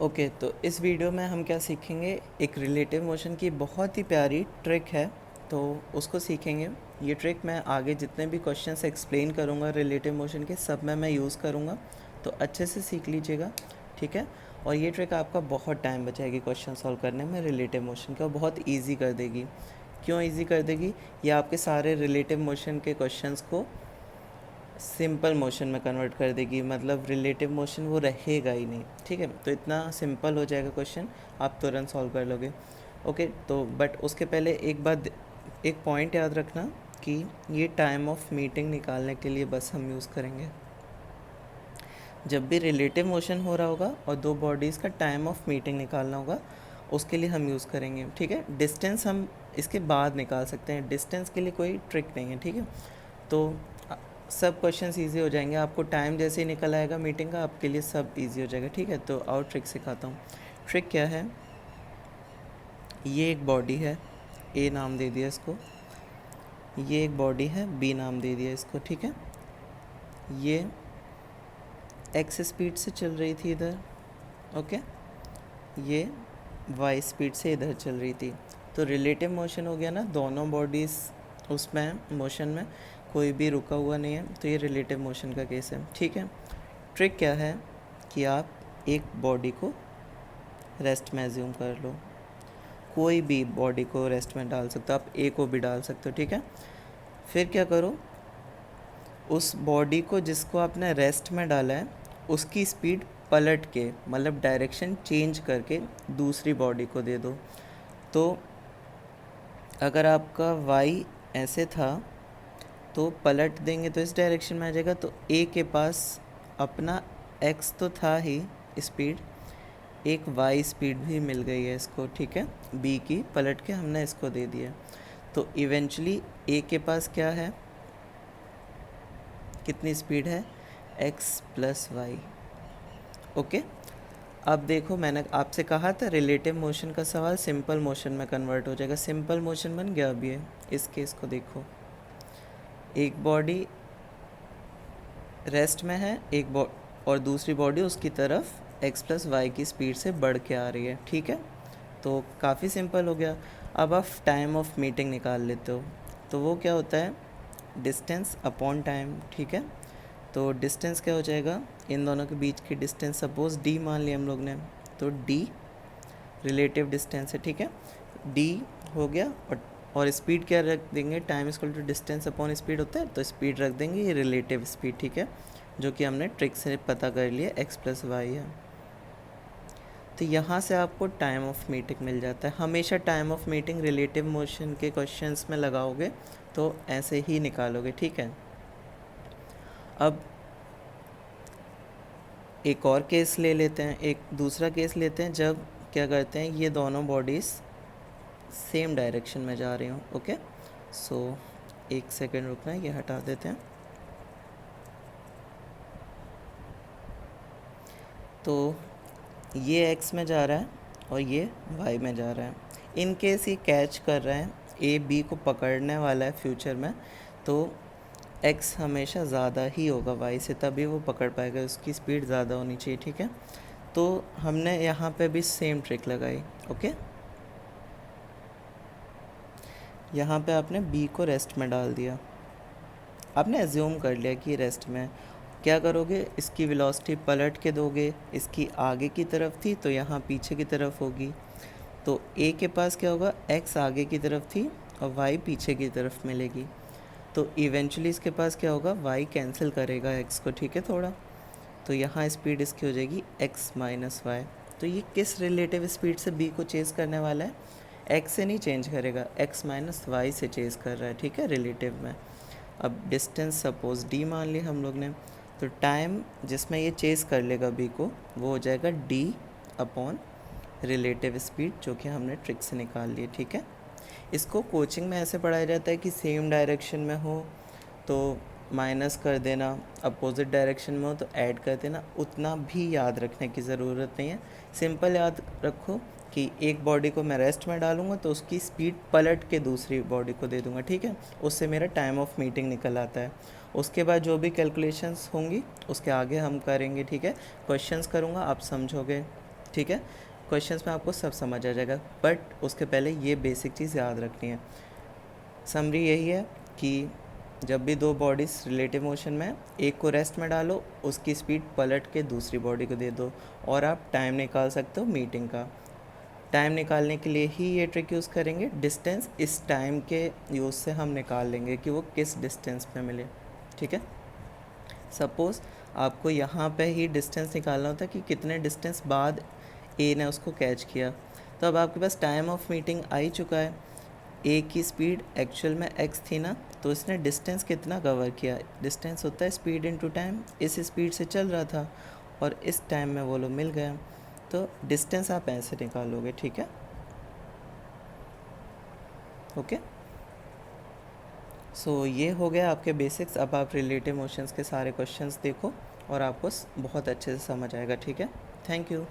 Okay, तो इस video में हम क्या सीखेंगे, एक रिलेटिव मोशन की बहुत ही प्यारी ट्रिक है, तो उसको सीखेंगे। ये ट्रिक मैं आगे जितने भी क्वेश्चंस एक्सप्लेन करूँगा रिलेटिव मोशन के, सब में मैं यूज़ करूँगा, तो अच्छे से सीख लीजिएगा, ठीक है। और ये ट्रिक आपका बहुत टाइम बचाएगी क्वेश्चन सॉल्व करने में रिलेटिव मोशन का, बहुत ईजी कर देगी। क्यों ईजी कर देगी? ये आपके सारे रिलेटिव मोशन के क्वेश्चंस को सिंपल मोशन में कन्वर्ट कर देगी, मतलब रिलेटिव मोशन वो रहेगा ही नहीं, ठीक है। तो इतना सिंपल हो जाएगा क्वेश्चन, आप तुरंत सॉल्व कर लोगे। ओके, तो बट उसके पहले एक बात, एक पॉइंट याद रखना कि ये टाइम ऑफ मीटिंग निकालने के लिए बस हम यूज़ करेंगे। जब भी रिलेटिव मोशन हो रहा होगा और दो बॉडीज़ का टाइम ऑफ मीटिंग निकालना होगा, उसके लिए हम यूज़ करेंगे, ठीक है। डिस्टेंस हम इसके बाद निकाल सकते हैं, डिस्टेंस के लिए कोई ट्रिक नहीं है, ठीक है। तो सब क्वेश्चंस इजी हो जाएंगे, आपको टाइम जैसे ही निकल आएगा मीटिंग का, आपके लिए सब इजी हो जाएगा, ठीक है। तो और ट्रिक सिखाता हूँ। ट्रिक क्या है, ये एक बॉडी है, ए नाम दे दिया इसको, ये एक बॉडी है, बी नाम दे दिया इसको, ठीक है। ये एक्स स्पीड से चल रही थी इधर, ओके, ये वाई स्पीड से इधर चल रही थी। तो रिलेटिव मोशन हो गया ना, दोनों बॉडीज़ उसमें मोशन में, कोई भी रुका हुआ नहीं है, तो ये रिलेटिव मोशन का केस है, ठीक है। ट्रिक क्या है कि आप एक बॉडी को रेस्ट में एज्यूम कर लो, कोई भी बॉडी को रेस्ट में डाल सकते हो, आप ए को भी डाल सकते हो, ठीक है। फिर क्या करो, उस बॉडी को जिसको आपने रेस्ट में डाला है उसकी स्पीड पलट के, मतलब डायरेक्शन चेंज करके दूसरी बॉडी को दे दो। तो अगर आपका वाई ऐसे था तो पलट देंगे तो इस डायरेक्शन में आ जाएगा, तो ए के पास अपना एक्स तो था ही स्पीड, एक वाई स्पीड भी मिल गई है इसको, ठीक है। बी की पलट के हमने इसको दे दिया, तो इवेंचुअली ए के पास क्या है, कितनी स्पीड है, एक्स प्लस वाई, ओके। अब देखो, मैंने आपसे कहा था रिलेटिव मोशन का सवाल सिंपल मोशन में कन्वर्ट हो जाएगा, सिंपल मोशन बन गया अभी है। इस केस को देखो, एक बॉडी रेस्ट में है, और दूसरी बॉडी उसकी तरफ एक्स प्लस वाई की स्पीड से बढ़ के आ रही है, ठीक है। तो काफ़ी सिंपल हो गया। अब आप टाइम ऑफ मीटिंग निकाल लेते हो, तो वो क्या होता है, डिस्टेंस अपॉन टाइम, ठीक है। तो डिस्टेंस क्या हो जाएगा, इन दोनों के बीच की डिस्टेंस सपोज डी मान लिया हम लोग ने, तो डी रिलेटिव डिस्टेंस है, ठीक है। डी हो गया, और स्पीड क्या रख देंगे, time equal to distance upon speed होता है, तो स्पीड रख देंगे ये रिलेटिव स्पीड, ठीक है, जो कि हमने ट्रिक से पता कर लिया एक्स प्लस वाई है। तो यहाँ से आपको टाइम ऑफ मीटिंग मिल जाता है। हमेशा time of meeting relative motion के क्वेश्चंस में लगाओगे तो ऐसे ही निकालोगे, ठीक है। अब एक और केस ले लेते हैं, एक दूसरा केस लेते हैं, जब क्या करते हैं, ये दोनों बॉडीज़ सेम डायरेक्शन में जा रही हूँ, ओके। सो एक सेकेंड रुकना है, ये हटा देते हैं। तो ये x में जा रहा है और ये y में जा रहा है। इन केस ये कैच कर रहा है, ए बी को पकड़ने वाला है फ्यूचर में, तो x हमेशा ज़्यादा ही होगा y से, तभी वो पकड़ पाएगा, उसकी स्पीड ज़्यादा होनी चाहिए, ठीक है। तो हमने यहाँ पे भी सेम ट्रिक लगाई, ओके। यहाँ पे आपने b को रेस्ट में डाल दिया, आपने एज्यूम कर लिया कि रेस्ट में। क्या करोगे, इसकी वेलोसिटी पलट के दोगे, इसकी आगे की तरफ थी तो यहाँ पीछे की तरफ होगी, तो ए के पास क्या होगा, एक्स आगे की तरफ थी और वाई पीछे की तरफ मिलेगी, तो इवेंचुअली इसके पास क्या होगा, वाई कैंसिल करेगा एक्स को, ठीक है थोड़ा, तो यहाँ स्पीड इसकी हो जाएगी एक्स माइनस वाई। तो ये किस रिलेटिव स्पीड से बी को चेज़ करने वाला है, एक्स से नहीं चेंज करेगा, एक्स माइनस वाई से चेज़ कर रहा है, ठीक है, रिलेटिव में। अब डिस्टेंस सपोज डी मान ली हम लोग ने, तो टाइम जिसमें ये चेज़ कर लेगा बी को, वो हो जाएगा डी अपॉन रिलेटिव स्पीड, जो कि हमने ट्रिक से निकाल ली, ठीक है। इसको कोचिंग में ऐसे पढ़ाया जाता है कि सेम डायरेक्शन में हो तो माइनस कर देना, अपोजिट डायरेक्शन में हो तो ऐड कर देना, उतना भी याद रखने की ज़रूरत नहीं है। सिंपल याद रखो कि एक बॉडी को मैं रेस्ट में डालूंगा तो उसकी स्पीड पलट के दूसरी बॉडी को दे दूंगा, ठीक है, उससे मेरा टाइम ऑफ मीटिंग निकल आता है। उसके बाद जो भी कैलकुलेशंस होंगी उसके आगे हम करेंगे, ठीक है, क्वेश्चंस करूँगा, आप समझोगे, ठीक है, क्वेश्चंस में आपको सब समझ आ जाएगा, बट उसके पहले ये बेसिक चीज़ याद रखनी है। समरी यही है कि जब भी दो बॉडीज़ रिलेटिव मोशन में, एक को रेस्ट में डालो, उसकी स्पीड पलट के दूसरी बॉडी को दे दो, और आप टाइम निकाल सकते हो मीटिंग का। टाइम निकालने के लिए ही ये ट्रिक यूज़ करेंगे। डिस्टेंस इस टाइम के यूज़ से हम निकाल लेंगे कि वो किस डिस्टेंस पे मिले। ठीक है, सपोज़ आपको यहाँ पे ही डिस्टेंस निकालना होता है कि कितने डिस्टेंस बाद ए ने उसको कैच किया, तो अब आपके पास टाइम ऑफ मीटिंग आ ही चुका है। ए की स्पीड एक्चुअल में एक्स थी ना, तो इसने डिस्टेंस कितना कवर किया, डिस्टेंस होता है स्पीड इनटू टाइम। इस स्पीड से चल रहा था और इस टाइम में वो लोग मिल गए, तो डिस्टेंस आप ऐसे निकालोगे। ठीक है, ओके। सो ये हो गया आपके बेसिक्स। अब आप रिलेटिव मोशंस के सारे क्वेश्चंस देखो और आपको बहुत अच्छे से समझ आएगा। ठीक है, थैंक यू।